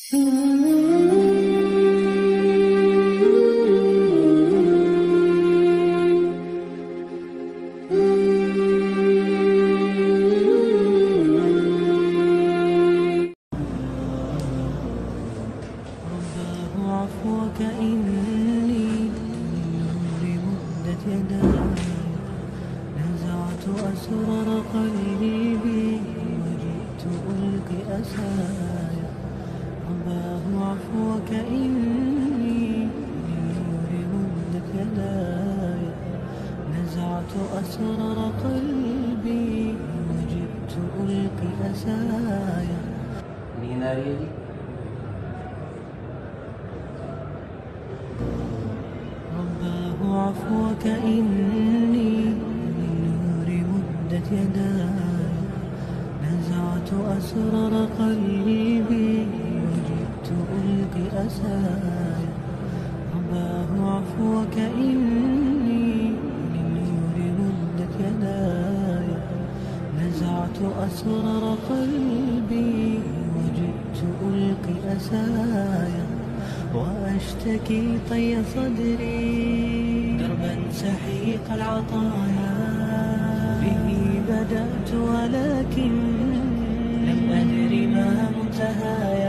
عفوك إني للنور مدت يداي، نزعت أسرار قلبي وجئت ألقي أسايا. رباه عفوك إني للنور مدت يداي، نزعت أسرار قلبي وجئت ألقي أسايا. رباه عفوك إني للنور مدت يداي، نزعت أسرار قلبي وجئت ألقي أسايا. رباه عفوك إني للنور مدت يداي، نزعت أسرار قلبي وجئت ألقي أسايا. وأشتكي طي صدري دربا سحيق العطايا، به بدأت ولكن لم أدر ما منتهايا.